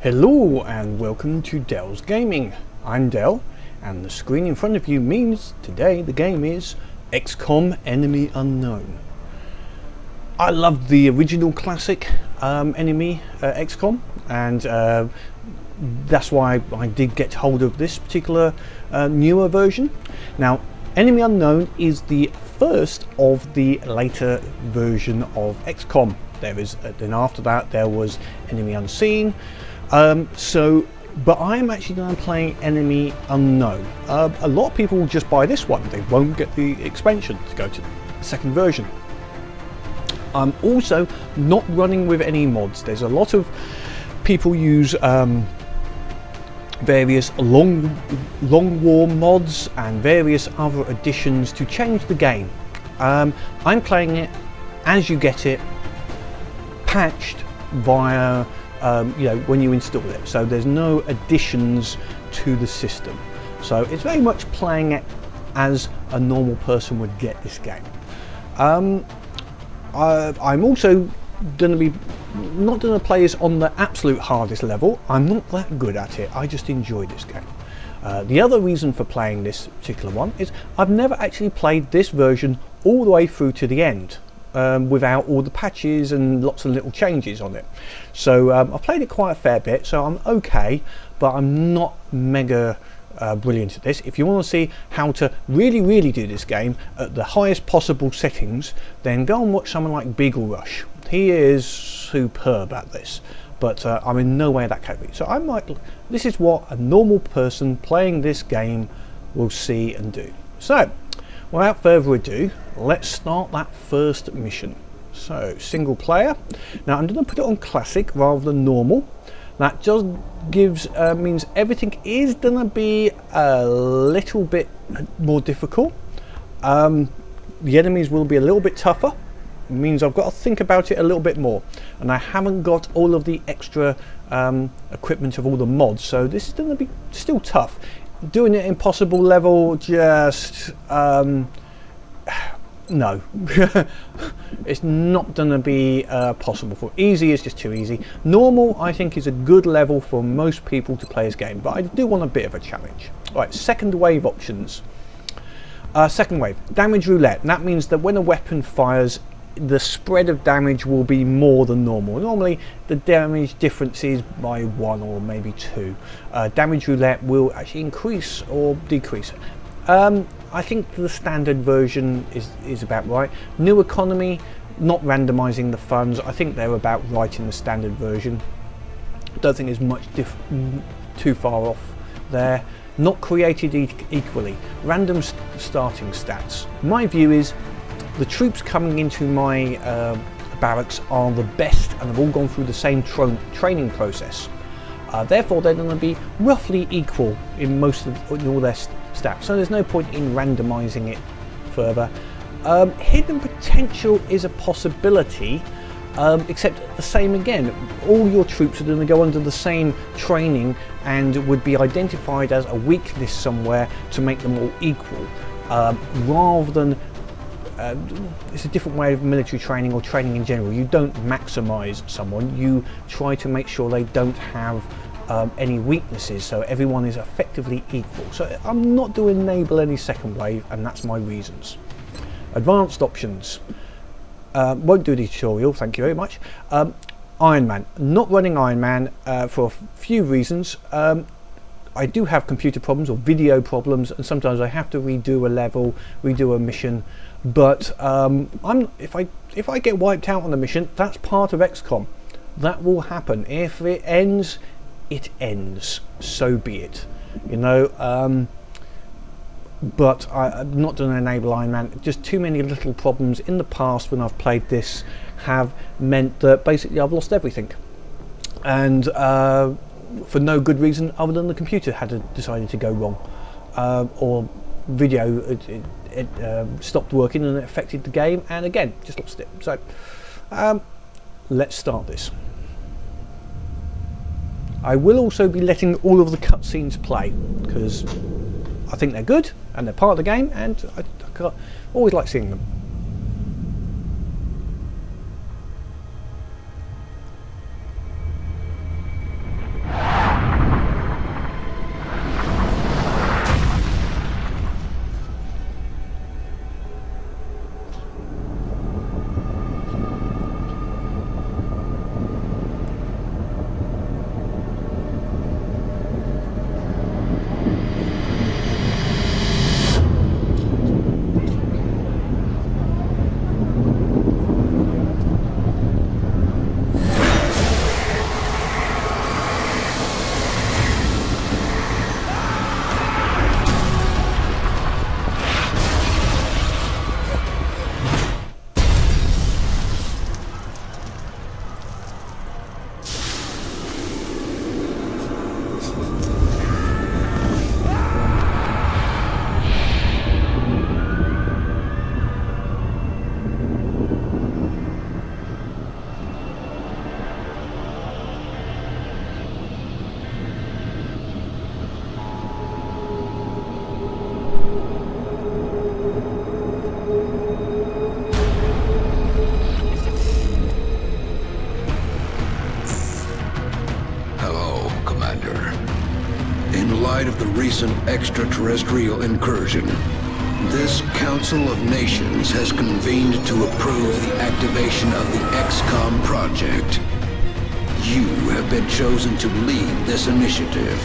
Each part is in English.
Hello and welcome to Dell's Gaming. I'm Dell and the screen in front of you means today the game is XCom Enemy Unknown. I loved the original classic Enemy XCom, and that's why I did get hold of this particular newer version. Now Enemy Unknown is the first of the later version of XCom. Then after that there was Enemy Unseen. But I'm actually going to play Enemy Unknown. A lot of people will just buy this one. They won't get the expansion to go to the second version. I'm also not running with any mods. There's a lot of people use various long war mods and various other additions to change the game. I'm playing it as you get it, patched via when you install it, so there's no additions to the system, so it's very much playing it as a normal person would get this game. I'm also going to be not going to play this on the absolute hardest level. I'm not that good at it. I just enjoy this game. The other reason for playing this particular one is I've never actually played this version all the way through to the end. Without all the patches and lots of little changes on it. So I've played it quite a fair bit, so I'm okay, but I'm not mega brilliant at this. If you want to see how to really do this game at the highest possible settings, then go and watch someone like Beagle Rush. He is superb at this, but I'm in no way that category. So this is what a normal person playing this game will see and do. So without further ado, let's start that first mission. So single player. Now I'm going to put it on classic rather than normal. That just means everything is going to be a little bit more difficult. The enemies will be a little bit tougher. It means I've got to think about it a little bit more, and I haven't got all of the extra equipment of all the mods, so this is going to be still tough. Doing it impossible level, just no. It's not going to be possible. For easy is just too easy. Normal I think is a good level for most people to play this game, but I do want a bit of a challenge. Right, second wave options. Second wave, damage roulette. That means that when a weapon fires, the spread of damage will be more than normal. Normally the damage difference is by 1 or maybe 2. Damage roulette will actually increase or decrease. I think the standard version is about right. New economy, not randomizing the funds. I think they're about right in the standard version. Don't think there's much too far off there. Not created equally. Random starting stats. My view is the troops coming into my barracks are the best and have all gone through the same training process. Therefore they're going to be roughly equal in all their stats, so there's no point in randomizing it further. Hidden potential is a possibility, except the same again. All your troops are going to go under the same training and would be identified as a weakness somewhere to make them all equal, rather than it's a different way of military training or training in general. You don't maximize someone, you try to make sure they don't have any weaknesses, so everyone is effectively equal. So I'm not doing enable any second wave, and that's my reasons. Advanced options. Won't do the tutorial, thank you very much. Iron Man. Not running Iron Man for a few reasons. I do have computer problems or video problems, and sometimes I have to redo a level, redo a mission. But if I get wiped out on the mission, that's part of XCOM. That will happen. If it ends, it ends. So be it. You know. But I'm not going to enable Iron Man. Just too many little problems in the past when I've played this have meant that basically I've lost everything, and for no good reason other than the computer had decided to go wrong, or video it stopped working and it affected the game, and again just lost it. So let's start this. I will also be letting all of the cutscenes play because I think they're good and they're part of the game, and I always like seeing them. Commander. In light of the recent extraterrestrial incursion, this Council of Nations has convened to approve the activation of the XCom project. You have been chosen to lead this initiative,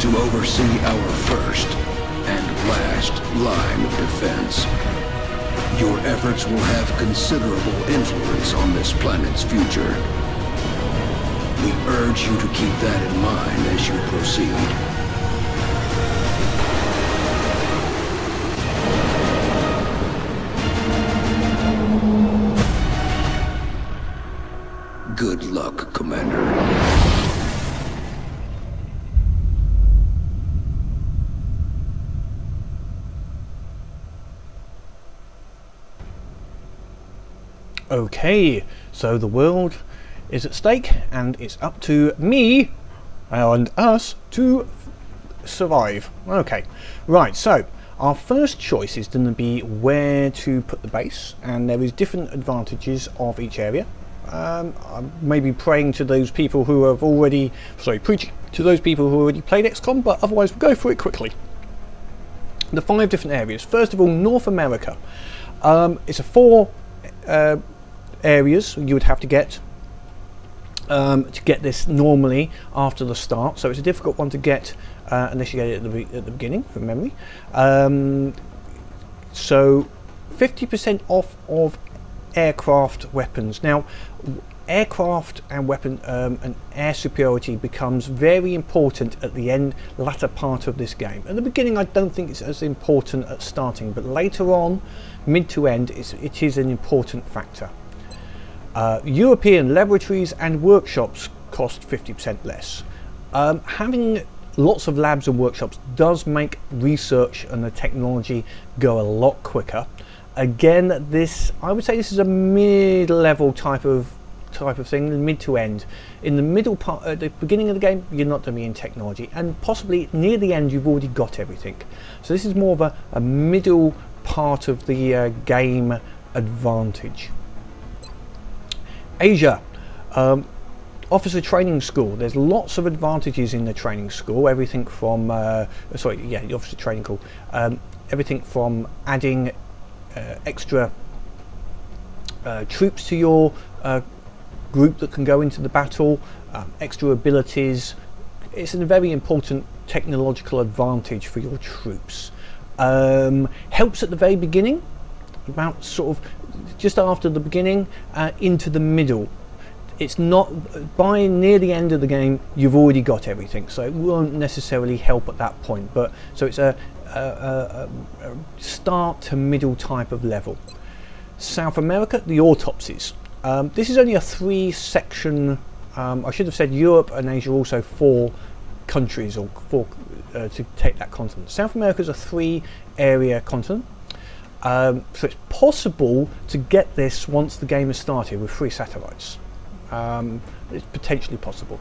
to oversee our first and last line of defense. Your efforts will have considerable influence on this planet's future. We urge you to keep that in mind as you proceed. Good luck, Commander. Okay, so the world is at stake and it's up to me and us to survive. Okay, right, so our first choice is going to be where to put the base, and there is different advantages of each area. I'm maybe praying to those people who have already, preaching to those people who already played XCOM, but otherwise we'll go through it quickly. The 5 different areas. First of all, North America. It's a 4 areas you would have to get this normally after the start, so it's a difficult one to get unless you get it at the beginning from memory. So 50% off of aircraft weapons. Now aircraft and weapon and air superiority becomes very important at the latter part of this game. At the beginning I don't think it's as important at starting, but later on, mid to end, it is an important factor. European laboratories and workshops cost 50% less. Having lots of labs and workshops does make research and the technology go a lot quicker. Again, I would say this is a mid-level type of thing, mid to end. In the middle part, at the beginning of the game, you're not going to be in technology, and possibly near the end you've already got everything. So this is more of a middle part of the game advantage. Asia, officer training school. There's lots of advantages in the training school. Everything from the officer training school. Everything from adding extra troops to your group that can go into the battle, extra abilities. It's a very important technological advantage for your troops. Helps at the very beginning, about sort of just after the beginning into the middle. It's not by near the end of the game you've already got everything, so it won't necessarily help at that point, but so it's a start to middle type of level. South America, the autopsies. This is only a 3-section, I should have said Europe and Asia also 4 countries, or 4 to take that continent. South America is a 3-area continent, so it's possible to get this once the game has started with 3 satellites. It's potentially possible.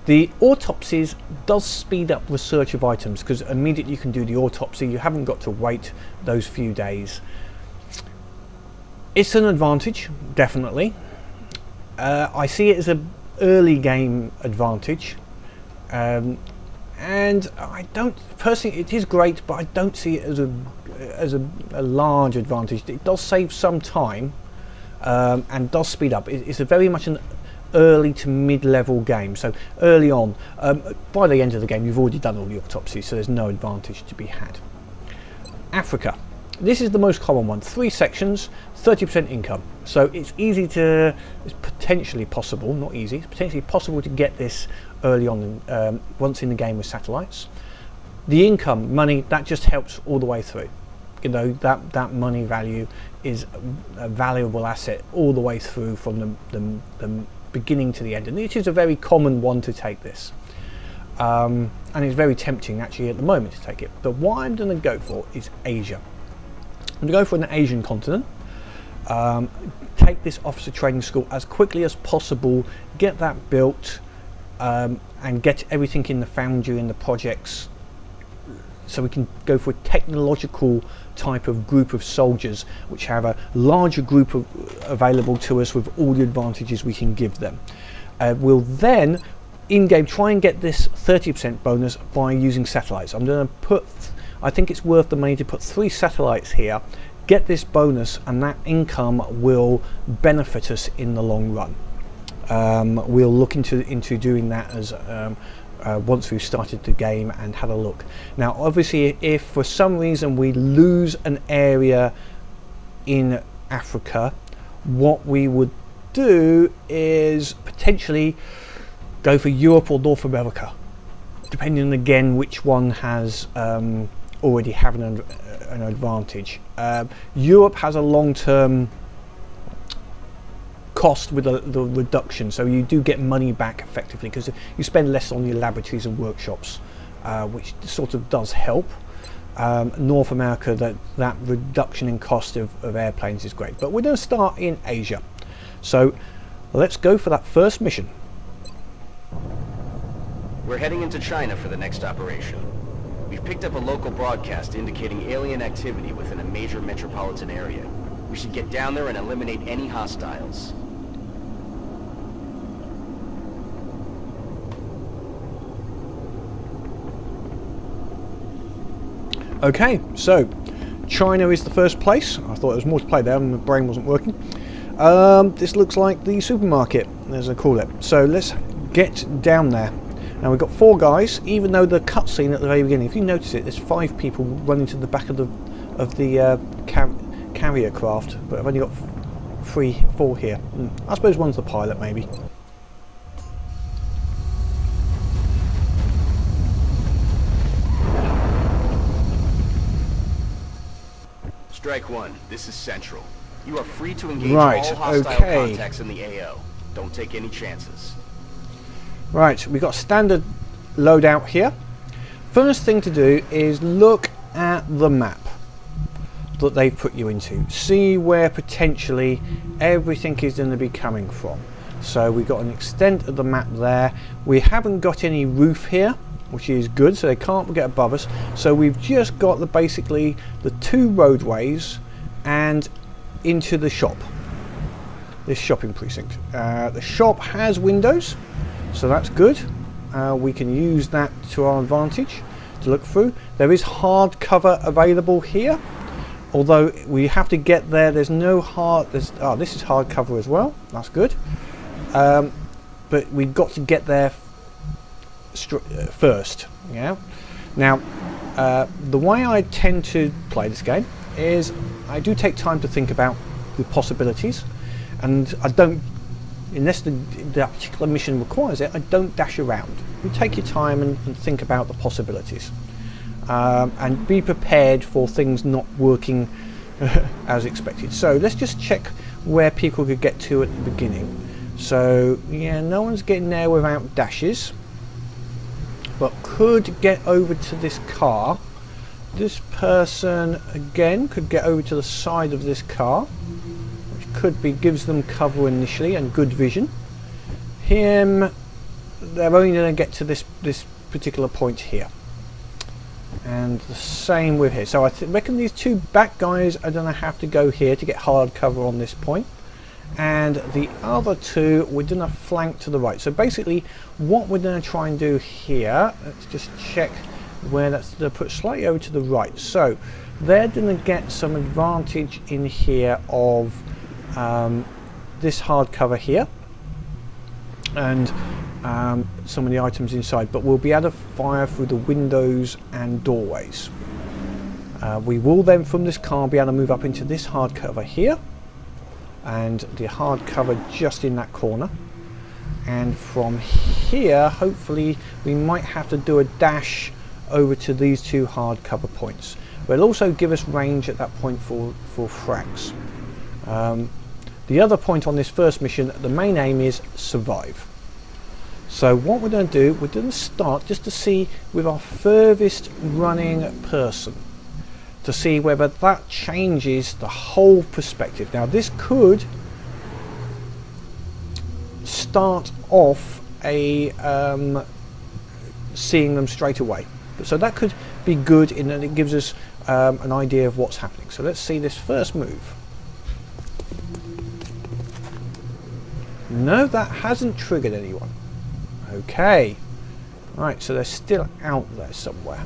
The autopsies does speed up research of items, because immediately you can do the autopsy, you haven't got to wait those few days. It's an advantage, definitely. I see it as an early game advantage, and I don't personally. It is great, but I don't see it as a large advantage. It does save some time and does speed up. It's a very much an early to mid-level game. So early on, by the end of the game, you've already done all the autopsies, so there's no advantage to be had. Africa. This is the most common one. 3 sections, 30% income. So it's potentially possible, not easy, it's potentially possible to get this early on, once in the game with satellites. The income, money, that just helps all the way through. You know, that money value is a valuable asset all the way through from the beginning to the end. And it is a very common one to take this. And it's very tempting actually at the moment to take it. But what I'm going to go for is Asia. I'm going to go for an Asian continent, take this officer training school as quickly as possible, get that built, and get everything in the foundry and the projects, so we can go for a technological type of group of soldiers which have a larger group available to us with all the advantages we can give them. We'll then in-game, try and get this 30% bonus by using satellites. I'm going to put, I think it's worth the money to put 3 satellites here, get this bonus, and that income will benefit us in the long run. We'll look into doing that as once we've started the game and had a look. Now obviously if for some reason we lose an area in Africa, what we would do is potentially go for Europe or North America, depending on again which one has already have an advantage. Europe has a long-term cost with the reduction, so you do get money back effectively because you spend less on your laboratories and workshops, which sort of does help. North America, that reduction in cost of airplanes is great, but we're going to start in Asia. So let's go for that first mission. We're heading into China for the next operation. We've picked up a local broadcast indicating alien activity within a major metropolitan area. We should get down there and eliminate any hostiles. Okay, so China is the first place. I thought there was more to play there and my brain wasn't working. This looks like the supermarket, as I call it. So let's get down there. Now we've got 4 guys, even though the cutscene at the very beginning, if you notice it, there's 5 people running to the back of the carrier craft, but I've only got 4 here. I suppose one's the pilot maybe. Strike 1, this is Central. You are free to engage Right, all hostile okay. contacts in the AO. Don't take any chances. Right, we've got standard loadout here. First thing to do is look at the map that they've put you into. See where potentially everything is going to be coming from. So we've got an extent of the map there. We haven't got any roof here, which is good, so they can't get above us. So we've just got basically the 2 roadways and into the shop, this shopping precinct. The shop has windows, so that's good. We can use that to our advantage to look through. There is hard cover available here, although we have to get there. There's no hard, this is hard cover as well, that's good. But we've got to get there first. Yeah. Now the way I tend to play this game is I do take time to think about the possibilities, and I don't, unless that particular mission requires it, I don't dash around. You take your time and think about the possibilities, and be prepared for things not working as expected. So let's just check where people could get to at the beginning. So yeah, no one's getting there without dashes, but could get over to this car. This person again could get over to the side of this car, which could be, gives them cover initially and good vision. Him, they're only going to get to this particular point here, and the same with here. So I reckon these 2 back guys are going to have to go here to get hard cover on this point, and the other 2 we're going to flank to the right. So basically what we're going to try and do here, let's just check where that's, they're put slightly over to the right, so they're going to get some advantage in here of this hard cover here and some of the items inside, but we'll be able to fire through the windows and doorways. We will then from this car be able to move up into this hard cover here, and the hard cover just in that corner, and from here hopefully we might have to do a dash over to these 2 hard cover points, but it'll also give us range at that point for frags. The other point on this first mission, the main aim is survive. So what we're going to do, we're going to start just to see with our furthest running person, to see whether that changes the whole perspective. Now this could start off a seeing them straight away, so that could be good in that it gives us an idea of what's happening. So let's see this first move. No, that hasn't triggered anyone. Okay. Right, so they're still out there somewhere.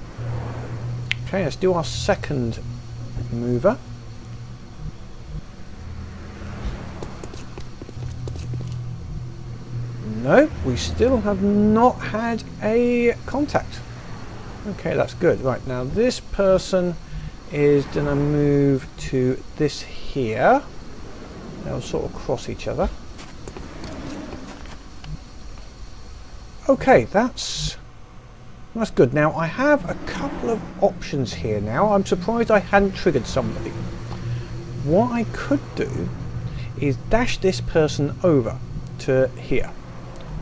Okay, let's do our second mover. No, we still have not had a contact. Okay, that's good. Right, now this person is going to move to this here. They'll sort of cross each other. Okay, that's good. Now I have a couple of options here now. I'm surprised I hadn't triggered somebody. What I could do is dash this person over to here.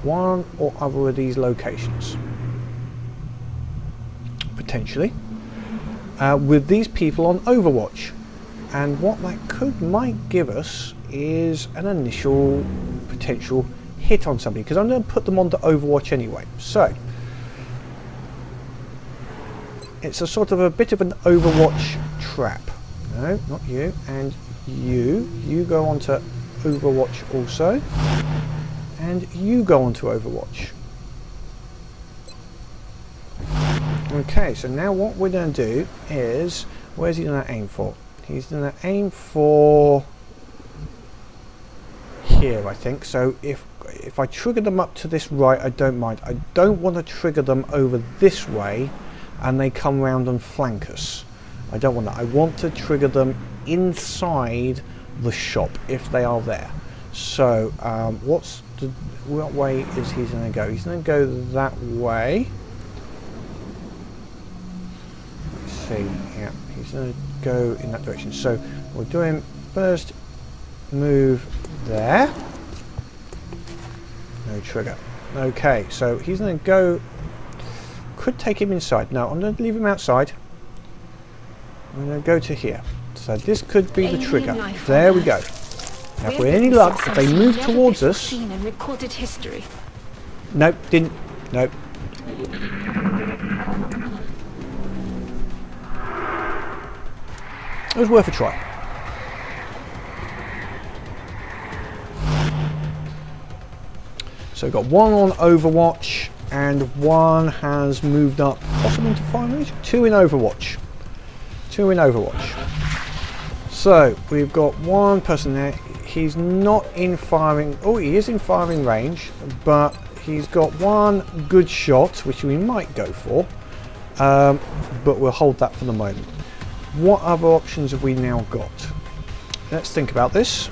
One or other of these locations. Potentially. With these people on Overwatch. And what that might give us is an initial potential hit on somebody, because I'm going to put them onto Overwatch anyway. So it's a sort of a bit of an Overwatch trap. No, not you. And you go onto Overwatch also, and you go onto Overwatch. Okay, so now what we're going to do is, where's he going to aim for? He's going to aim for here, I think. So if I trigger them up to this right, I don't mind. I don't want to trigger them over this way and they come round and flank us. I don't want that. I want to trigger them inside the shop if they are there. So what way is he going to go? He's going to go that way. Let's see. Yeah, he's going to go in that direction. So we'll do him first move there. No trigger. Okay, so he's going to go. Could take him inside. No, I'm going to leave him outside. I'm going to go to here. So this could be the trigger. There we go. Now, if we're any luck, if they move towards us. Nope, didn't. Nope. It was worth a try. So we've got one on Overwatch and one has moved up possibly into fire range. Two in Overwatch. So we've got one person there. He's not in firing. Oh, he is in firing range, but he's got one good shot, which we might go for. But we'll hold that for the moment. What other options have we now got? Let's think about this.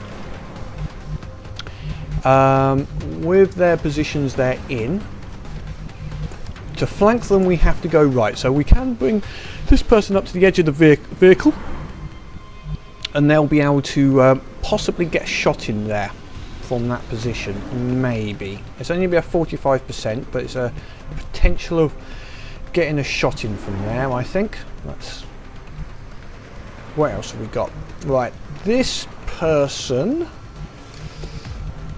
With their positions they're in, to flank them we have to go right. So we can bring this person up to the edge of the vehicle and they'll be able to possibly get a shot in there from that position. Maybe. It's only be a 45%, but it's a potential of getting a shot in from there, I think. What else have we got? Right, this person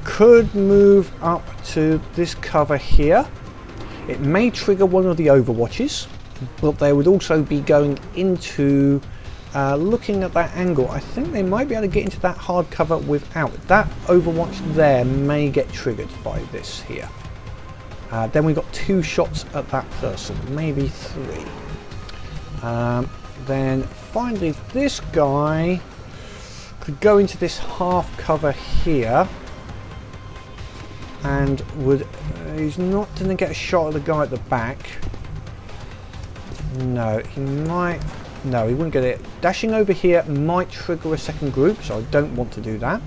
could move up to this cover here. It may trigger one of the Overwatches, but they would also be going into looking at that angle. I think they might be able to get into that hard cover without that Overwatch. There may get triggered by this here. Then we've got two shots at that person, maybe three. Then finally this guy could go into this half cover here and he's not going to get a shot at the guy at the back. No, he wouldn't get it. Dashing over here might trigger a second group, so I don't want to do that.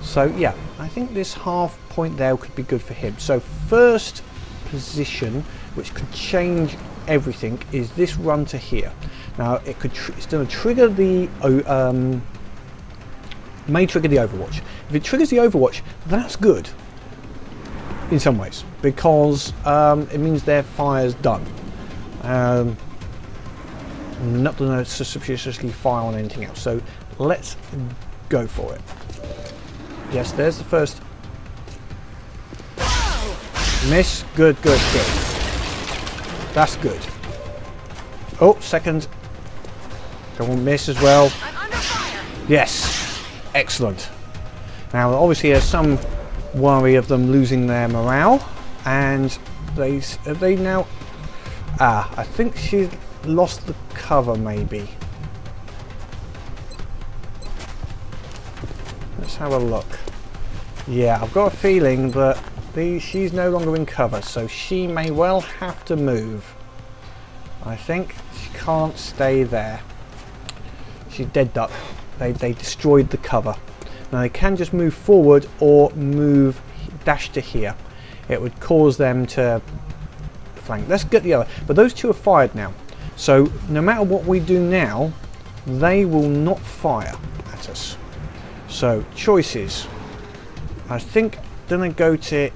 So yeah, I think this half point there could be good for him. So first position, which could change everything, is this run to here. Now it's going to trigger the may trigger the Overwatch. If it triggers the Overwatch, that's good in some ways, because it means their fire's done. Not going to suspiciously fire on anything else. So let's go for it. Yes, there's the first. Miss. Good. That's good. Oh, second. Don't miss as well. Yes. Excellent. Now, obviously, there's some worry of them losing their morale. And have they now... I think she's lost the cover maybe. Let's have a look. Yeah, I've got a feeling that she's no longer in cover, so she may well have to move. I think she can't stay there. She's dead duck. They destroyed the cover. Now they can just move forward or move dash to here. It would cause them to flank. Let's get the other. But those two are fired now. So no matter what we do now, they will not fire at us. So choices. I think then I go to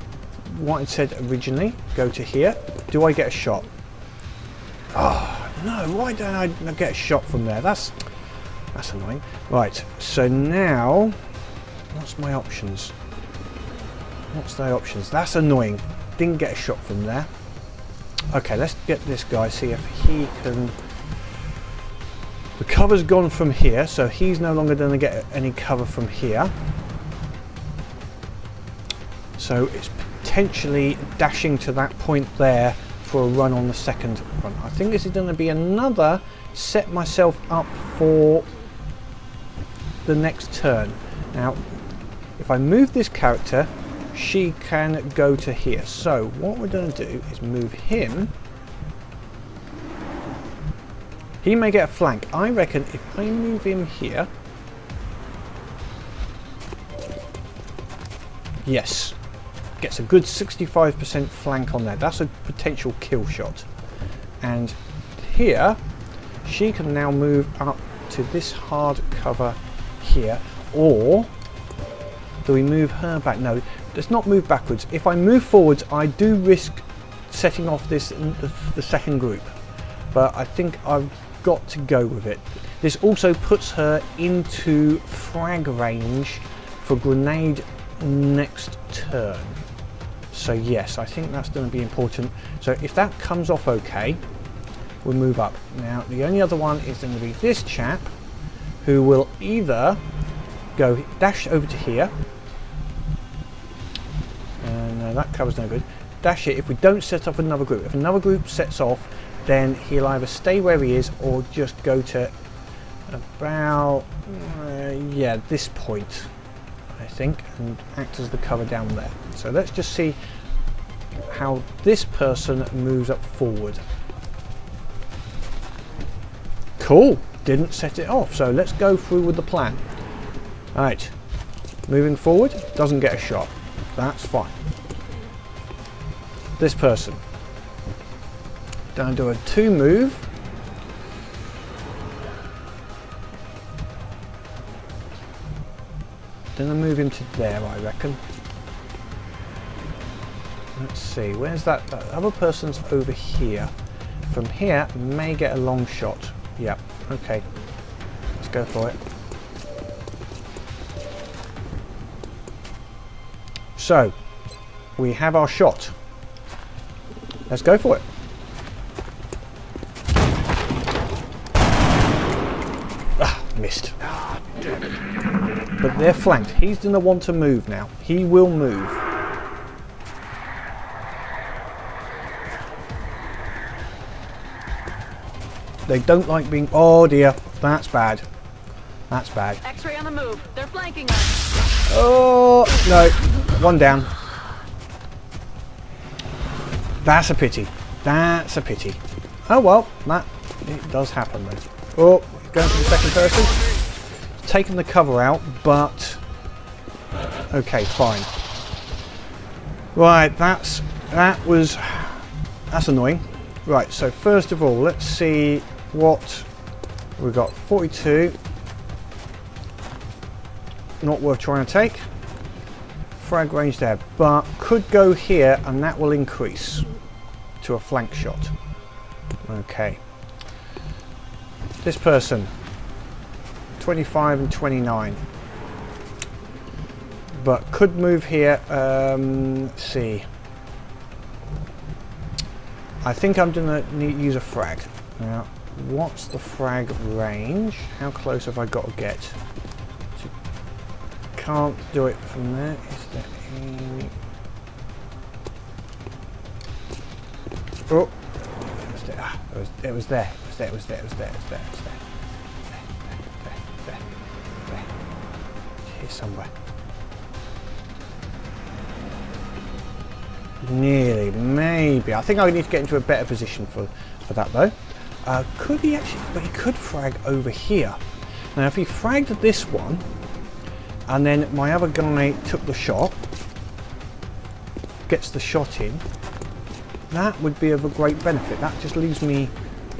what it said originally. Go to here. Do I get a shot? Oh no! Why don't I get a shot from there? That's annoying. Right. So now, what's my options? What's the options? That's annoying. Didn't get a shot from there. Okay, let's get this guy. See if he can. The cover's gone from here, so he's no longer going to get any cover from here. So it's potentially dashing to that point there for a run on the second run. I think this is going to be another set myself up for the next turn. Now, if I move this character, she can go to here. So what we're going to do is move him. He may get a flank. I reckon if I move him here, yes, gets a good 65% flank on there. That's a potential kill shot. And here, she can now move up to this hard cover here. Or do we move her back? No, let's not move backwards. If I move forwards, I do risk setting off the second group. But I think I've got to go with it. This also puts her into frag range for grenade next turn. So yes, I think that's going to be important. So if that comes off okay, we'll move up. Now the only other one is going to be this chap, who will either go dash over to here, and that cover's no good. Dash it if we don't set off another group. If another group sets off, then he'll either stay where he is or just go to about yeah, this point, I think, and act as the cover down there. So let's just see how this person moves up forward. Cool, didn't set it off, so let's go through with the plan. Alright, moving forward, doesn't get a shot, that's fine. This person, gonna do a 2 move. Then I move him to there, I reckon. Let's see, where's that? That other person's over here. From here, may get a long shot. Yep, okay. Let's go for it. So, we have our shot. Let's go for it. Ah, missed. But they're flanked. He's going to want to move now. He will move. They don't like being... Oh dear, that's bad. That's bad. X-ray on the move. They're flanking us. Oh, no. One down. That's a pity. That's a pity. Oh well, it does happen then. Oh, going for the second person. Taking the cover out, but... Okay, fine. Right, that's annoying. Right, so first of all, let's see what we've got. 42. Not worth trying to take. Frag range there, but could go here and that will increase to a flank shot. Okay. This person, 25 and 29. But could move here. Let's see. I think I'm gonna use a frag. Now, what's the frag range? How close have I got to get? Can't do it from there. Is there any... Oh, it was there. There. Here somewhere. Nearly, maybe. I think I need to get into a better position for that though. Could he actually? But he could frag over here. Now, if he fragged this one, and then my other guy took the shot, gets the shot in, that would be of a great benefit. That just leaves me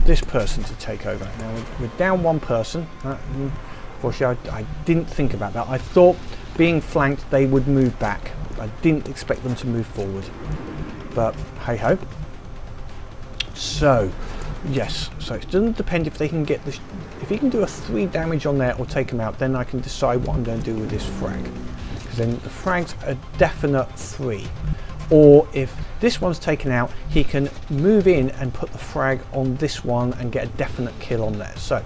this person to take over. Now we're down one person. Unfortunately, I didn't think about that. I thought being flanked they would move back. I didn't expect them to move forward. But hey ho. So yes, so it doesn't depend if they can get this. If he can do a 3 damage on there or take him out, then I can decide what I'm going to do with this frag. Because then the frag's a definite 3. Or if this one's taken out, he can move in and put the frag on this one and get a definite kill on there. So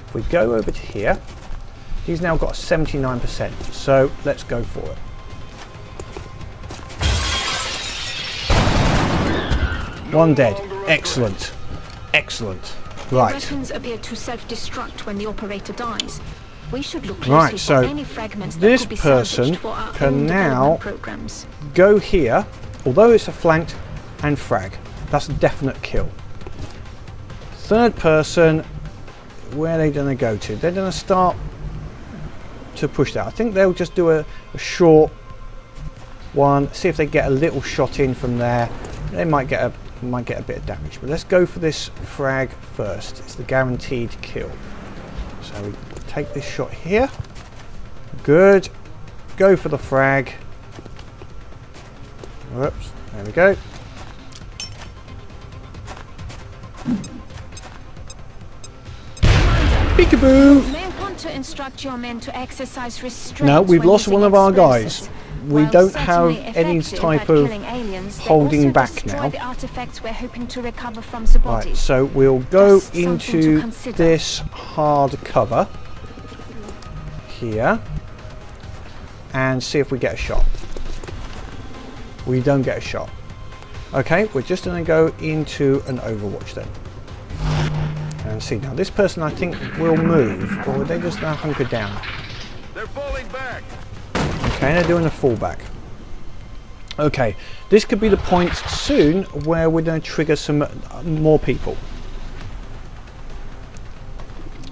if we go over to here, he's now got a 79%. So let's go for it. One dead. Excellent. Excellent. Right. Weapons appear to self-destruct when the operator dies. We should look closely Right, so for any fragments that this could be person salvaged for our can own now development programs. go here, although it's a flanked and frag. That's a definite kill. Third person, where are they going to go to? They're going to start to push that. I think they'll just do a short one, see if they get a little shot in from there. They might get a bit of damage, but let's go for this frag first. It's the guaranteed kill. So we take this shot here. Good. Go for the frag. Whoops. There we go. Peekaboo! May want to instruct your men to exercise restraint. No, we've when lost using one of our explosives. guys. We While don't have certainly any effective type at of killing aliens, they holding also back destroy now. the artifacts we're hoping to recover from the body. Right, so we'll go Just something to into consider. this hard cover here and see if we get a shot. We don't get a shot. Okay, we're just going to go into an Overwatch then. And see, now this person I think will move, or they just now hunker down. They're falling back. Okay, they're doing a fallback. Okay, this could be the point soon where we're going to trigger some more people.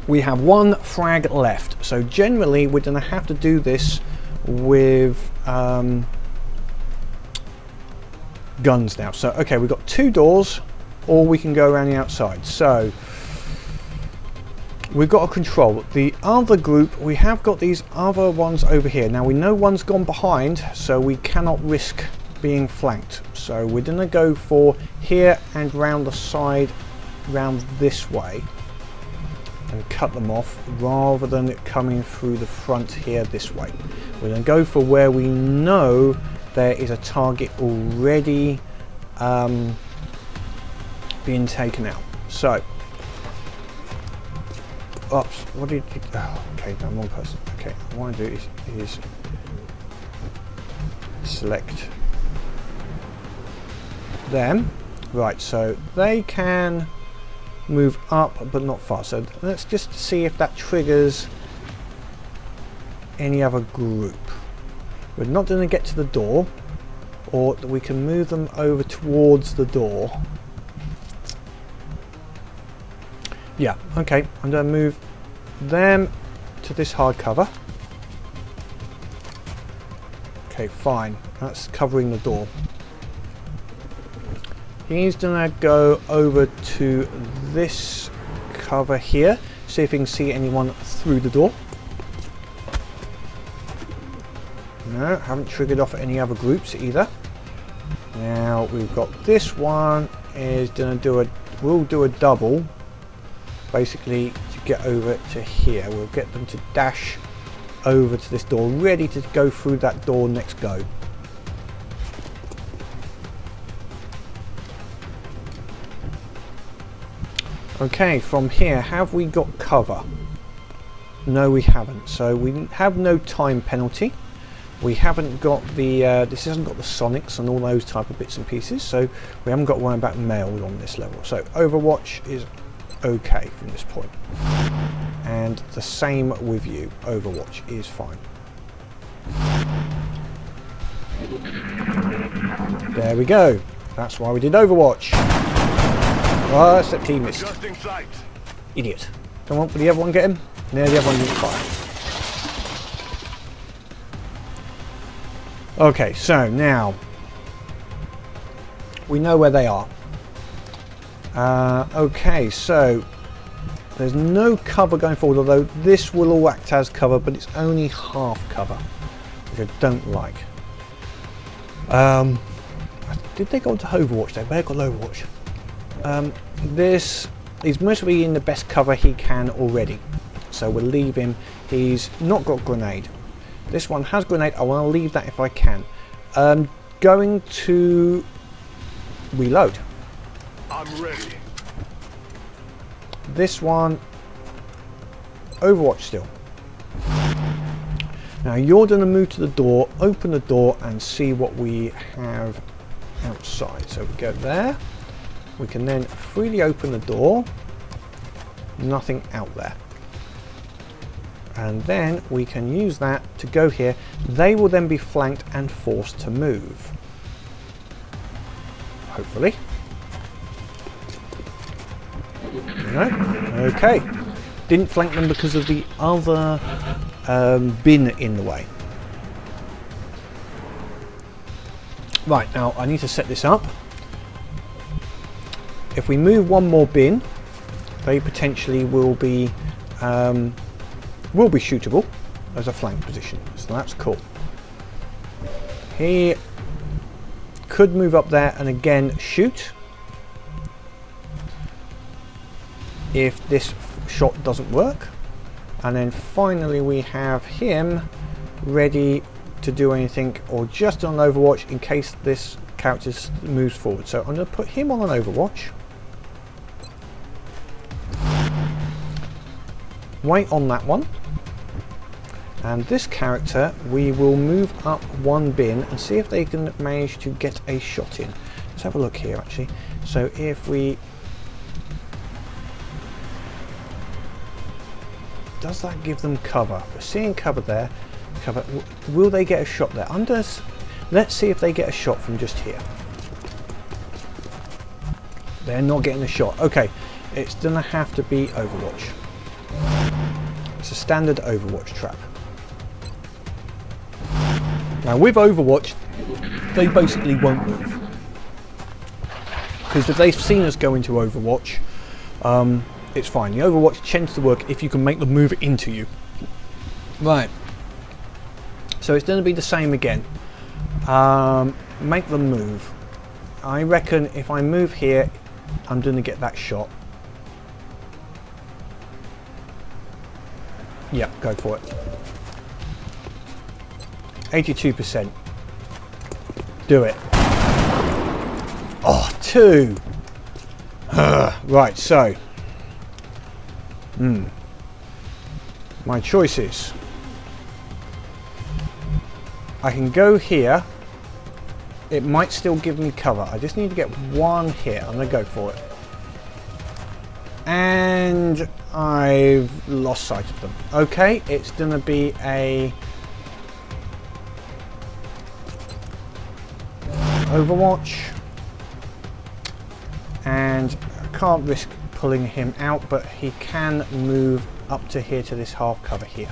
We have one frag left, so generally we're going to have to do this with guns now. So okay, we've got 2 doors, or we can go around the outside. So we've got to control the other group. We have got these other ones over here. Now we know one's gone behind, so we cannot risk being flanked. So we're going to go for here and round the side, round this way, and cut them off rather than it coming through the front here this way. We're going to go for where we know there is a target already being taken out. So, oops, what did you, oh, okay, no, wrong person. Okay, what I want to do is select them. Right, so they can move up but not far. So let's just see if that triggers any other group. We're not going to get to the door, or we can move them over towards the door. Yeah, okay, I'm going to move them to this hard cover. Okay, fine, that's covering the door. He's going to go over to this cover here, see if he can see anyone through the door. No, haven't triggered off any other groups either. Now we've got this one is going to do we'll do a double, basically to get over to here. We'll get them to dash over to this door, ready to go through that door next go. Okay, from here, have we got cover? No, we haven't. So we have no time penalty. We haven't got the, this hasn't got the sonics and all those type of bits and pieces, so we haven't got to worry about males on this level. So Overwatch is okay from this point. And the same with you, Overwatch is fine. There we go. That's why we did Overwatch. Oh, except he missed. Adjusting sights. Idiot. Come on, did the other one get him? No, the other one didn't fire. Okay, so now we know where they are. Okay, so there's no cover going forward, although this will all act as cover, but it's only half cover, which I don't like. Did they go into Overwatch? They better got Overwatch. This is mostly in the best cover he can already, so we'll leave him. He's not got grenade. This one has grenade. I want to leave that if I can. Going to reload. I'm ready. This one, Overwatch still. Now you're going to move to the door, open the door and see what we have outside. So we go there. We can then freely open the door. Nothing out there. And then we can use that to go here. They will then be flanked and forced to move. Hopefully. No? Okay. Didn't flank them because of the other bin in the way. Right, now I need to set this up. If we move one more bin, they potentially will be shootable as a flank position, so that's cool. He could move up there and again shoot if this shot doesn't work, and then finally we have him ready to do anything or just on Overwatch in case this character moves forward. So I'm going to put him on an Overwatch. Wait on that one, and this character we will move up one bin and see if they can manage to get a shot in. Let's have a look here actually. So if we, does that give them cover? We're seeing cover there. Cover. Will they get a shot there? Let's see if they get a shot from just here. They're not getting a shot. Okay, it's gonna have to be Overwatch. It's a standard Overwatch trap. Now with Overwatch, they basically won't move. Because if they've seen us go into Overwatch, it's fine. The Overwatch tends to work if you can make them move into you. Right. So it's going to be the same again. Make them move. I reckon if I move here, I'm going to get that shot. Yeah, go for it. 82%. Do it. Oh, 2. Right, so. My choices. I can go here. It might still give me cover. I just need to get one hit. I'm going to go for it. And I've lost sight of them. Okay, it's going to be a Overwatch. And I can't risk pulling him out, but he can move up to here to this half cover here.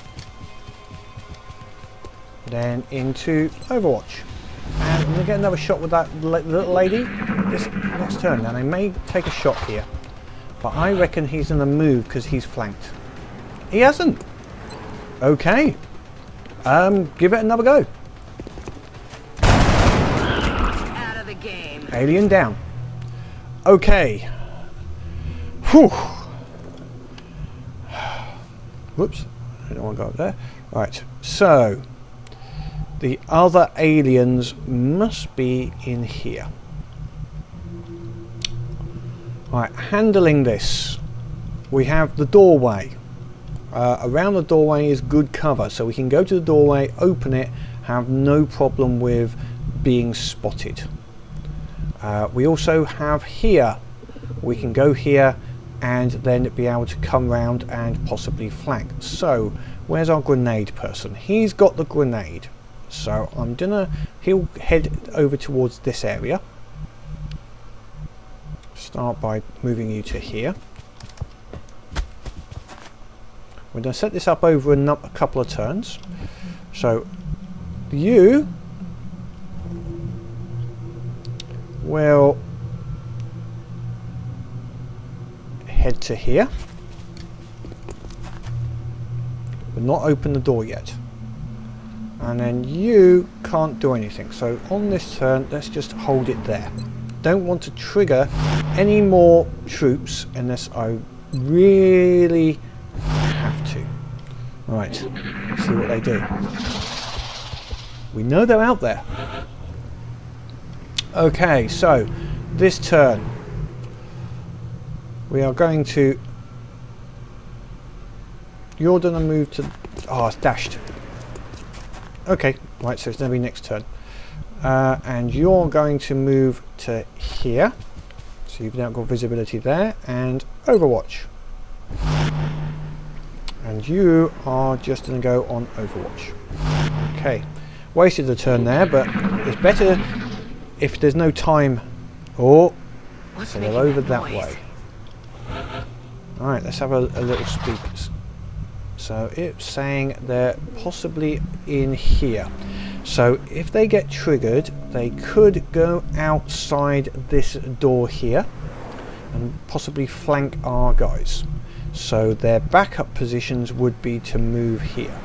Then into Overwatch. And I'm going to get another shot with that little lady this next turn. Now they may take a shot here, but I reckon he's going to move because he's flanked. He hasn't. Okay. Give it another go. Out of the game. Alien down. Okay. Whew. Whoops. I don't want to go up there. Right. So the other aliens must be in here. Right, handling this. We have the doorway. Around the doorway is good cover, so we can go to the doorway, open it, have no problem with being spotted. We also have here, we can go here and then be able to come round and possibly flank. So where's our grenade person? He's got the grenade, so he'll head over towards this area. Start by moving you to here. We're going to set this up over a couple of turns. So you will head to here, but not open the door yet. And then you can't do anything. So on this turn, let's just hold it there. Don't want to trigger any more troops unless I really have to. Right, let's see what they do. We know they're out there. Okay, so this turn we are going to, you're going to move to, oh, it's dashed. Okay, right, so it's going to be next turn. And you're going to move to here. So you've now got visibility there, and Overwatch. And you are just going to go on Overwatch. Okay, wasted the turn there, but it's better if there's no time. Oh, so they're over that way. Alright, let's have a little speak. So it's saying they're possibly in here. So if they get triggered, they could go outside this door here and possibly flank our guys. So their backup positions would be to move here.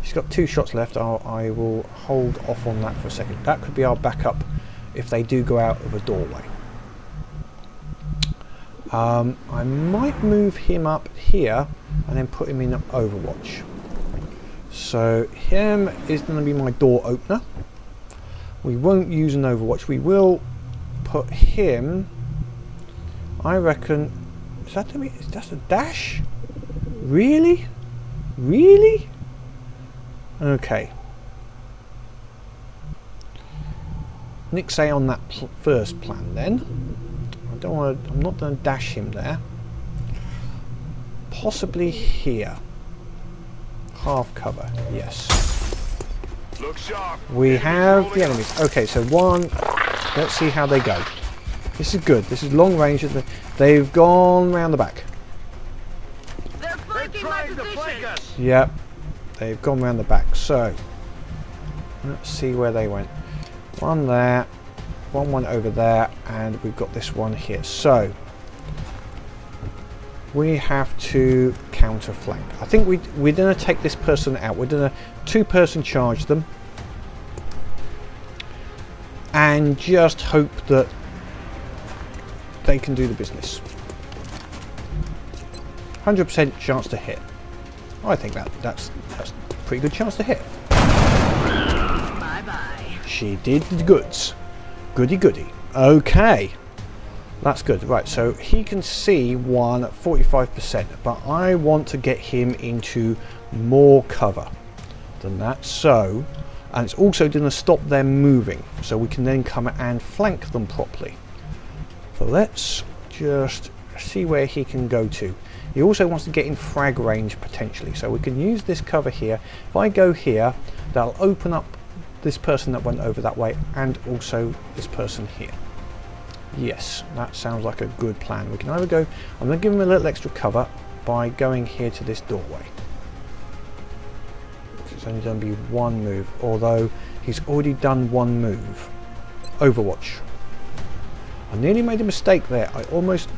She's got 2 shots left. I will hold off on that for a second. That could be our backup if they do go out of a doorway. I might move him up here and then put him in Overwatch. So him is going to be my door opener. We won't use an Overwatch. We will put him, I reckon, is that a dash? Really? Really? Okay. Nixay on that first plan then. I'm not going to dash him there. Possibly here. Half cover, yes. Look sharp. We have the enemies. Okay, so one. Let's see how they go. This is good. This is long range. They've gone round the back. They're flanking my position. Yep, they've gone round the back. So let's see where they went. One there. One over there, and we've got this one here. So we have to counter flank. I think we're going to take this person out. We're going to 2-person charge them and just hope that they can do the business. 100% chance to hit. I think that's a pretty good chance to hit. Bye bye. She did the goods. Goody goody. Okay, that's good. Right, so he can see one at 45%, but I want to get him into more cover than that. So, and it's also going to stop them moving, so we can then come and flank them properly. So let's just see where he can go to. He also wants to get in frag range potentially, so we can use this cover here. If I go here, that'll open up this person that went over that way, and also this person here. Yes, that sounds like a good plan. We can either go, I'm going to give him a little extra cover by going here to this doorway. It's only going to be 1 move, although he's already done 1 move. Overwatch. I nearly made a mistake there. I almost...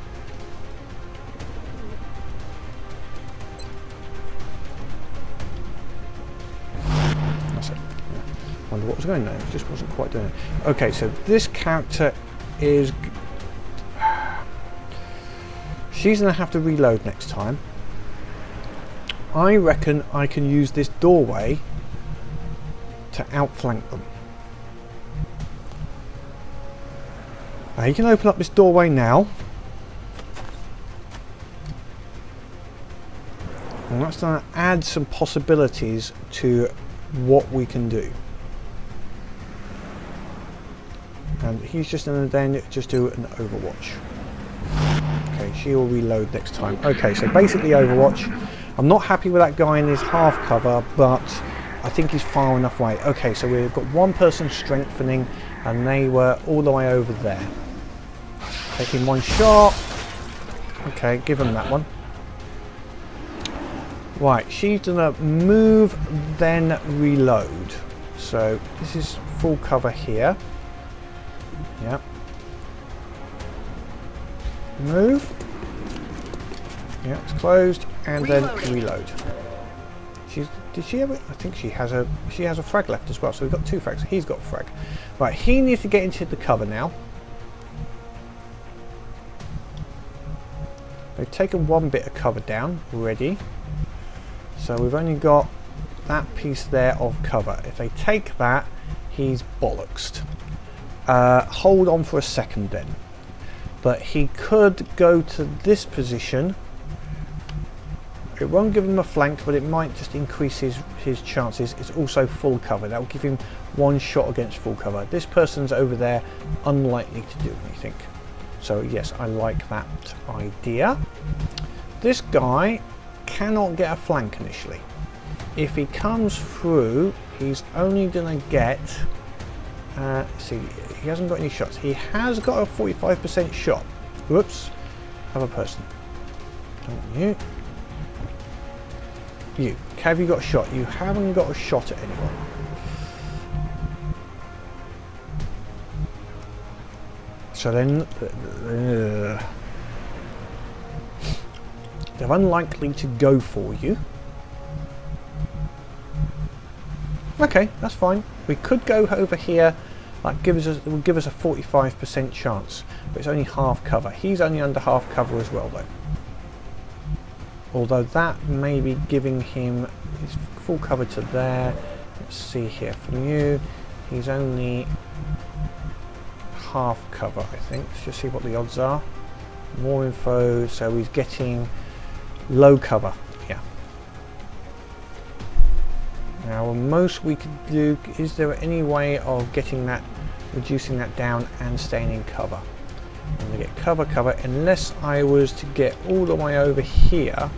That's it. Wonder what was going there. It just wasn't quite doing it. Okay, so this character is... She's going to have to reload next time. I reckon I can use this doorway to outflank them. Now you can open up this doorway now. And that's going to add some possibilities to what we can do. And he's just going to then just do an Overwatch. Okay, she will reload next time. Okay, so basically Overwatch. I'm not happy with that guy in his half cover, but I think he's far enough away. Okay, so we've got one person strengthening, and they were all the way over there. Taking one shot. Okay, give him that one. Right, she's gonna move, then reload. So this is full cover here. Yep. Move. Yeah, it's closed, and then reload. Did she have it? I think she has a frag left as well. So we've got 2 frags. He's got a frag. Right, he needs to get into the cover now. They've taken one bit of cover down already. So we've only got that piece there of cover. If they take that, he's bollocksed. Hold on for a second then. But he could go to this position. It won't give him a flank, but it might just increase his chances. It's also full cover. That will give him 1 shot against full cover. This person's over there, unlikely to do anything. So yes, I like that idea. This guy cannot get a flank initially. If he comes through, he's only going to get... see, he hasn't got any shots. He has got a 45% shot. Whoops. Other person. Don't you? You. Have you got a shot? You haven't got a shot at anyone. So then... they're unlikely to go for you. Okay, that's fine. We could go over here. That will give us a 45% chance, but it's only half cover. He's only under half cover as well, though. Although that may be giving him his full cover to there. Let's see here from you. He's only half cover, I think. Let's just see what the odds are. More info. So he's getting low cover. Yeah. Now, the most we could do, is there any way of getting that, reducing that down and staying in cover? I'm going to get cover, unless I was to get all the way over here. I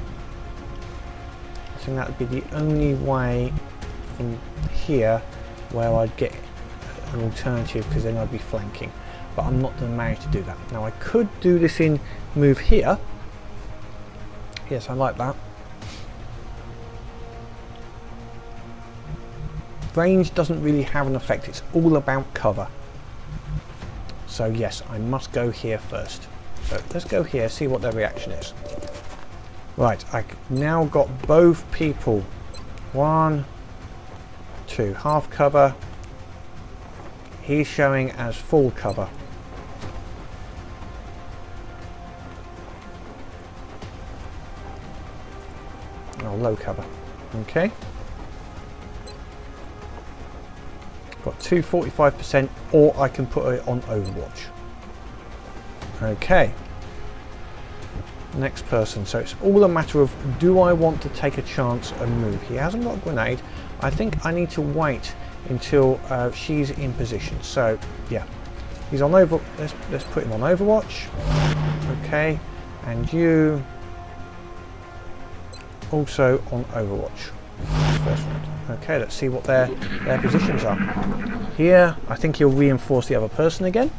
think that would be the only way from here where I'd get an alternative, because then I'd be flanking. But I'm not going to manage to do that. Now, I could do this in move here. Yes, I like that. Range doesn't really have an effect. It's all about cover. So yes, I must go here first. So let's go here, see what their reaction is. Right, I now got both people. 1, 2, half cover. He's showing as full cover. Oh, low cover. Okay. Got 2 45%, or I can put it on Overwatch. Okay. Next person. So it's all a matter of, do I want to take a chance and move? He hasn't got a grenade. I think I need to wait until she's in position. So yeah, he's on over. Let's put him on Overwatch. Okay, and you also on Overwatch. First round. Okay, let's see what their positions are. Here, I think he'll reinforce the other person again.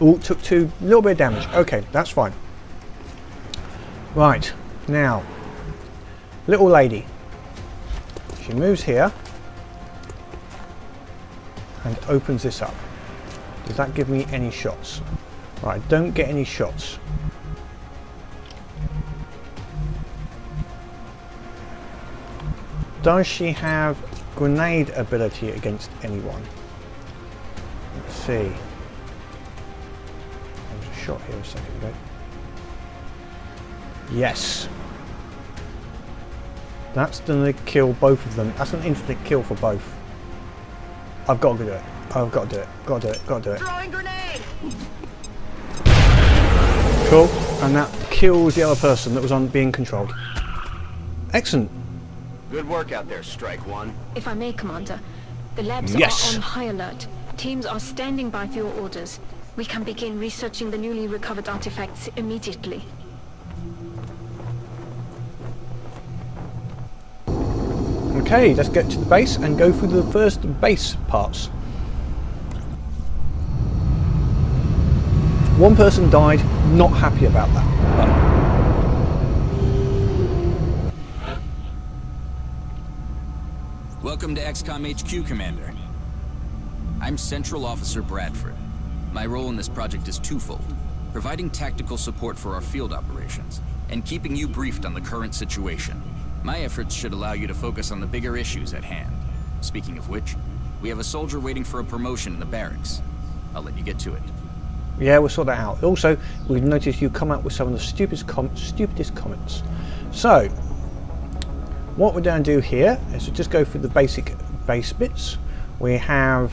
Oh, took 2, a little bit of damage. Okay, that's fine. Right, now, little lady. She moves here and opens this up. Does that give me any shots? Right, don't get any shots. Does she have grenade ability against anyone? Let's see. There was a shot here a second ago. Yes. That's going to kill both of them. That's an instant kill for both. I've got to do it. Oh, I've got to do it. Got to do it. Got to do it. Throwing grenade! Cool. And that kills the other person that was on being controlled. Excellent. Good work out there, Strike One. If I may, Commander, the labs Yes. are on high alert. Teams are standing by for your orders. We can begin researching the newly recovered artifacts immediately. Okay, let's get to the base and go through the first base parts. One person died, not happy about that. Welcome to XCom HQ, Commander. I'm Central Officer Bradford. My role in this project is twofold: providing tactical support for our field operations, and keeping you briefed on the current situation. My efforts should allow you to focus on the bigger issues at hand. Speaking of which, we have a soldier waiting for a promotion in the barracks. I'll let you get to it. Yeah, we'll sort that out. Also, we've noticed you come up with some of the stupidest comments. So, what we're going to do here is just go through the basic base bits. We have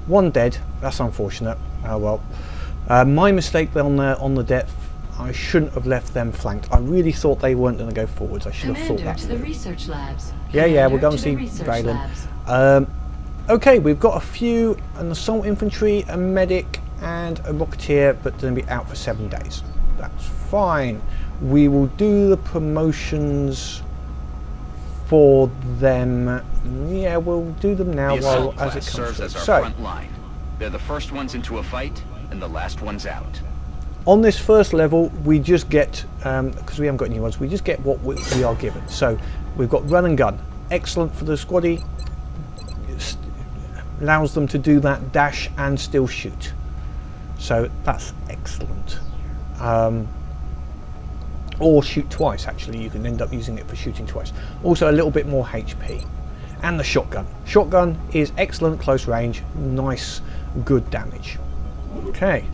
one dead. That's unfortunate. Oh well. My mistake on the depth. I shouldn't have left them flanked. I really thought they weren't going to go forwards. I should have thought that. To the research labs. Yeah, we'll go and see Valen. Okay, we've got a few: an assault infantry, a medic, and a rocketeer, but going to be out for 7 days. That's fine. We will do the promotions for them. Yeah, we'll do them now The while assault as it class comes serves through. as our So, front line. They're the first ones into a fight and the last ones out. on this first level, we just get, because we haven't got any ones, we just get what we are given. So, we've got run and gun. Excellent for the squaddy. It allows them to do that dash and still shoot. So, that's excellent. Or shoot twice, actually. You can end up using it for shooting twice. Also, a little bit more HP. And the shotgun. Shotgun is excellent close range. Nice, good damage. Okay.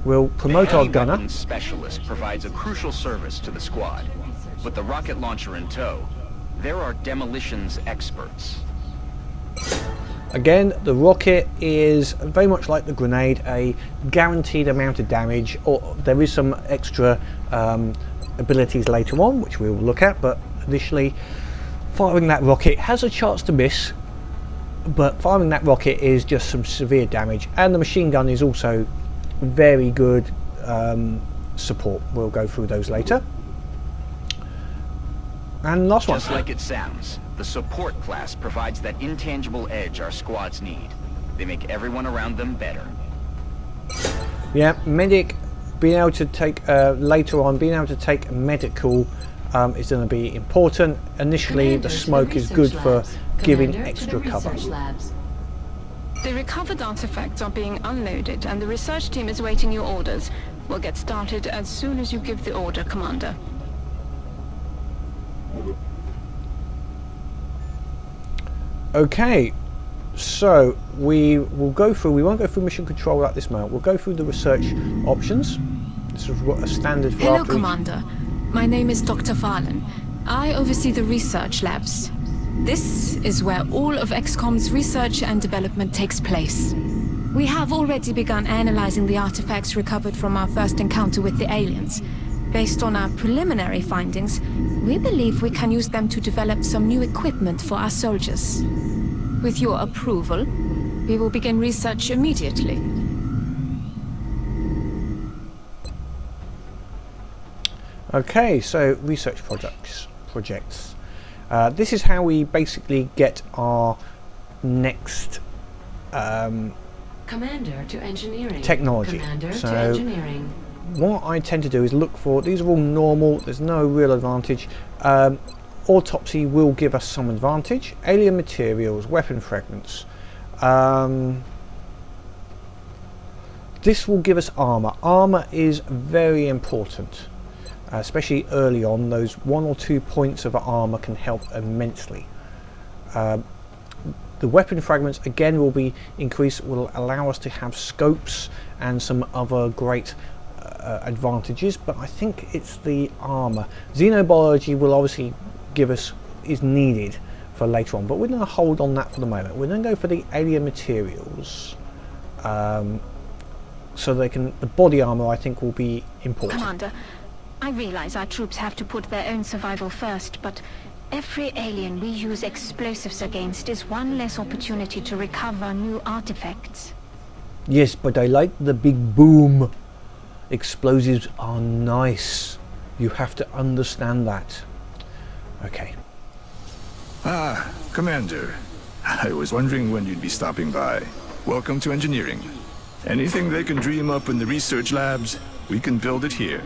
We'll promote our gunner. The weapons specialist provides a crucial service to the squad. With the rocket launcher in tow, there are demolitions experts. Again, the rocket is very much like the grenade, a guaranteed amount of damage, or there is some extra abilities later on, which we will look at, but initially, firing that rocket has a chance to miss, but firing that rocket is just some severe damage, and the machine gun is also very good support. We'll go through those later. And last one. Just like it sounds, the support class provides that intangible edge our squads need. They make everyone around them better. Yeah, medic, being able to take, later on, being able to take medical is going to be important. Initially, the smoke is good for giving extra cover. The recovered artifacts are being unloaded and the research team is waiting your orders. We'll get started as soon as you give the order, Commander. Okay, so we will go through, we won't go through mission control at this moment, we'll go through the research options. This is what a standard for Hello, our Commander. My name is Dr. Farlan. I oversee the research labs. This is where all of XCOM's research and development takes place. We have already begun analyzing the artifacts recovered from our first encounter with the aliens. Based on our preliminary findings, we believe we can use them to develop some new equipment for our soldiers. With your approval, we will begin research immediately. Okay, so research projects. This is how we basically get our next Commander to engineering. technology. Commander So to engineering. what I tend to do is look for, these are all normal, there's no real advantage. Autopsy will give us some advantage. Alien materials, weapon fragments. This will give us armor. Armor is very important, especially early on. Those 1 or 2 points of armor can help immensely. The weapon fragments again will be increased, will allow us to have scopes and some other great advantages, but I think it's the armor. Xenobiology will obviously give us, is needed for later on, but we're going to hold on that for the moment. We're going to go for the alien materials, so they can. The body armor, I think, will be important. Commander, I realize our troops have to put their own survival first, but every alien we use explosives against is one less opportunity to recover new artifacts. Yes, but I like the big boom. Explosives are nice. You have to understand that. Okay. Ah, Commander. I was wondering when you'd be stopping by. Welcome to engineering. Anything they can dream up in the research labs, we can build it here.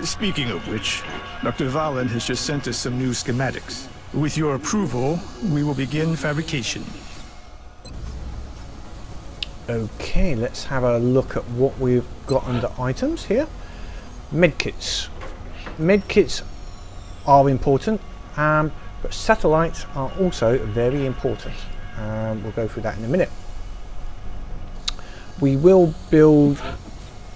Speaking of which, Dr. Valen has just sent us some new schematics. With your approval, we will begin fabrication. Okay, let's have a look at what we've got under items here. Medkits. Medkits are important, but satellites are also very important. We'll go through that in a minute. We will build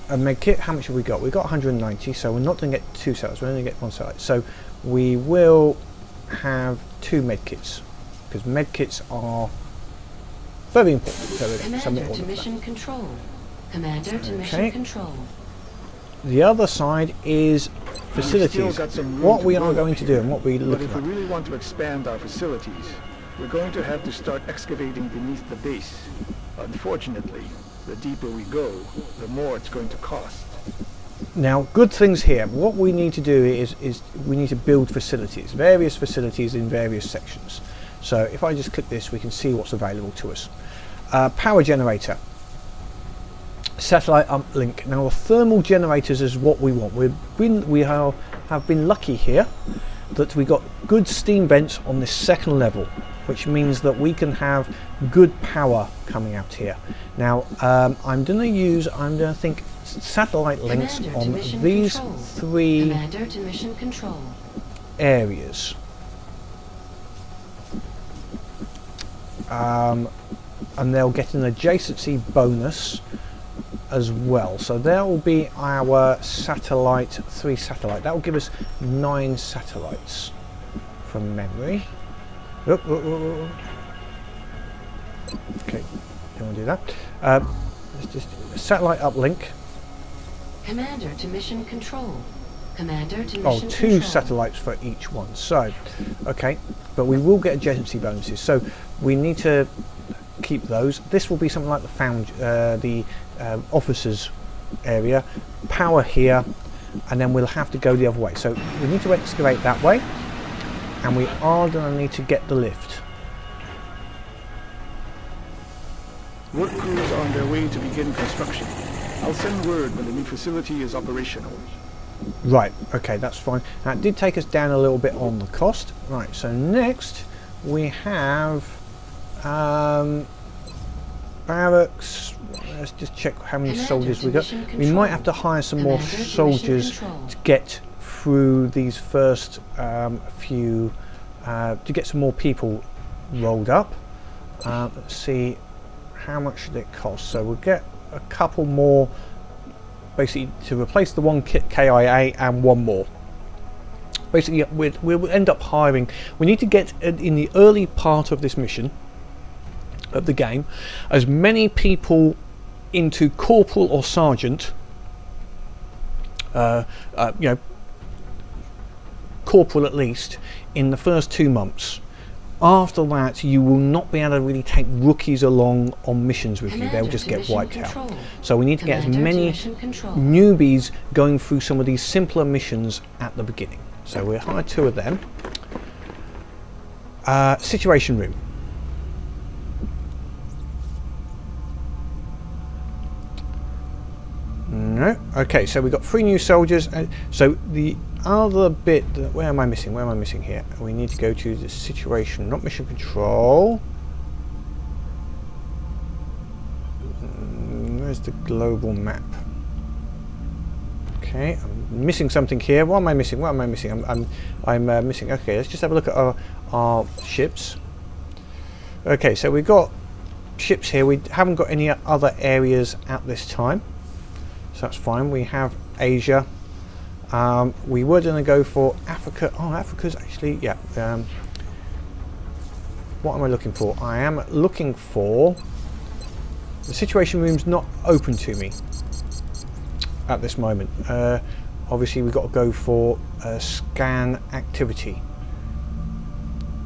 a medkit. How much have we got? We've got 190, so we're not going to get 2 satellites, we're only going to get 1 satellite. So we will have 2 medkits, because medkits are very important. So Commander to mission control. Commander to mission control. The other side is facilities. What we are going to do and what we look at. But if we really want to expand our facilities, we're going to have to start excavating beneath the base. Unfortunately, the deeper we go, the more it's going to cost. Now, good things here. What we need to do is we need to build facilities, various facilities in various sections. So if I just click this, we can see what's available to us. Power generator. Satellite uplink. Now the thermal generators is what we want. We have been lucky here that we got good steam vents on this second level, which means that we can have good power coming out here. Now I'm going to think satellite links on these 3 areas. And they'll get an adjacency bonus as well. So there will be our satellite, 3 satellite. That will give us 9 satellites from memory. Okay, don't want to do that. Let's just satellite uplink. Commander to mission control. Commander to mission control. 2 satellites for each one. So, okay, but we will get adjacency bonuses. So we need to keep those. This will be something like the officers area, power here, and then we'll have to go the other way. So we need to excavate that way, and we are going to need to get the lift. Work crews are on their way to begin construction. I'll send word when the new facility is operational. Right, okay, that's fine. That did take us down a little bit on the cost. Right, so next we have barracks. Let's just check how many soldiers we got. We might have to hire some more soldiers to get through these first few, to get some more people rolled up. Let's see, how much did it cost? So we'll get a couple more, basically to replace the 1 KIA and 1 more. Basically we'll end up hiring. We need to get in the early part of this mission of the game as many people into corporal or sergeant, corporal at least, in the first 2 months. After that, you will not be able to really take rookies along on missions with you. They'll just get wiped out. So we need to get as many newbies going through some of these simpler missions at the beginning. So we'll hire 2 of them. Situation room. No. Okay, so we've got 3 new soldiers. So the other bit, where am I missing? Where am I missing here? We need to go to the situation, not mission control. Where's the global map? Okay, I'm missing something here. What am I missing? What am I missing? I'm missing. Okay, let's just have a look at our ships. Okay, so we've got ships here. We haven't got any other areas at this time, so that's fine. We have Asia. We were going to go for Africa. Oh, Africa's actually, yeah. What am I looking for? I am looking for... The situation room's not open to me at this moment. Obviously we've got to go for scan activity.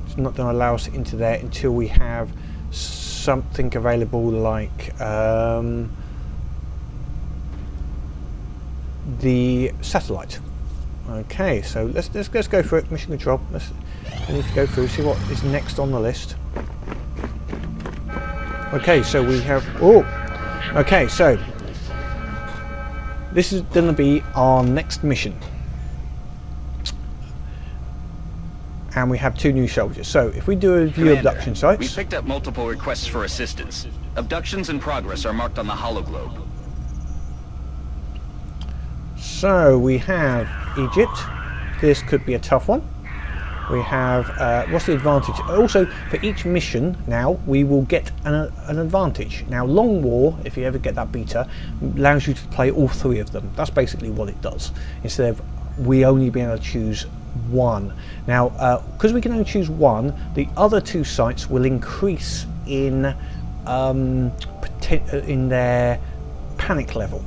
It's not going to allow us into there until we have something available like the satellite. Okay, so let's go for it. Mission control. We need to go through, see what is next on the list. Okay, so we have... Oh! Okay, so this is going to be our next mission. And we have 2 new soldiers. So if we do a view Commander, abduction sites... We picked up multiple requests for assistance. Abductions in progress are marked on the hologlobe. So we have Egypt. This could be a tough one. We have... what's the advantage? Also, for each mission now, we will get an advantage. Now, Long War, if you ever get that beta, allows you to play all 3 of them. That's basically what it does. Instead of we only being able to choose 1. Now, because we can only choose 1, the other 2 sites will increase in their panic level,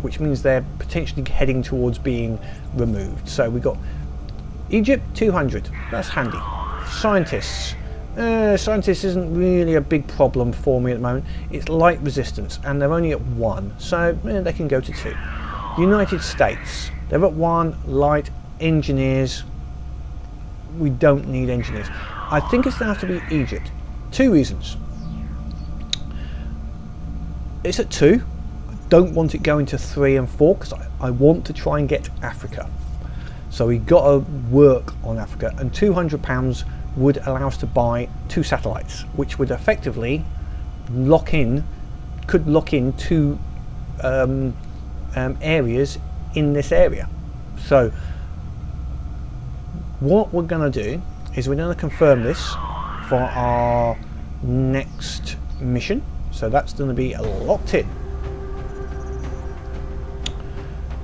which means they're potentially heading towards being removed. So we got Egypt 200. That's handy. Scientists. Scientists isn't really a big problem for me at the moment. It's light resistance, and they're only at 1, so they can go to 2. United States. They're at 1. Light. Engineers. We don't need engineers. I think it's going to have to be Egypt. 2 reasons. It's at 2. I don't want it going to 3 and 4 because I want to try and get Africa. So we got to work on Africa, and £200 would allow us to buy 2 satellites, which would effectively could lock in 2 areas in this area. So what we're going to do is we're going to confirm this for our next mission. So that's going to be locked in.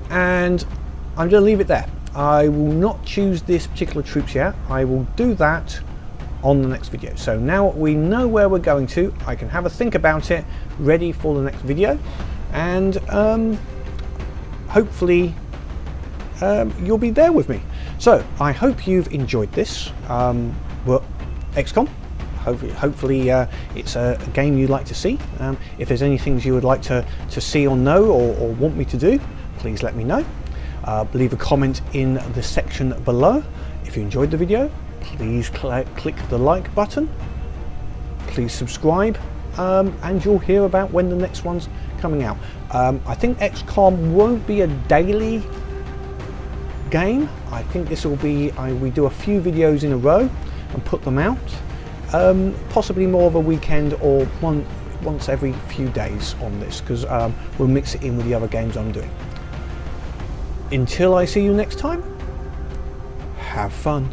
And I'm going to leave it there. I will not choose this particular troops yet. I will do that on the next video. So now we know where we're going to, I can have a think about it, ready for the next video. And hopefully you'll be there with me. So I hope you've enjoyed this. Well, XCOM. Hopefully it's a game you'd like to see. If there's any things you would like to see or know or want me to do, please let me know. Leave a comment in the section below. If you enjoyed the video, please click the like button. Please subscribe, and you'll hear about when the next one's coming out. I think XCOM won't be a daily game. I think this will be, we do a few videos in a row and put them out. Possibly more of a weekend or once every few days on this, because we'll mix it in with the other games I'm doing. Until I see you next time, have fun.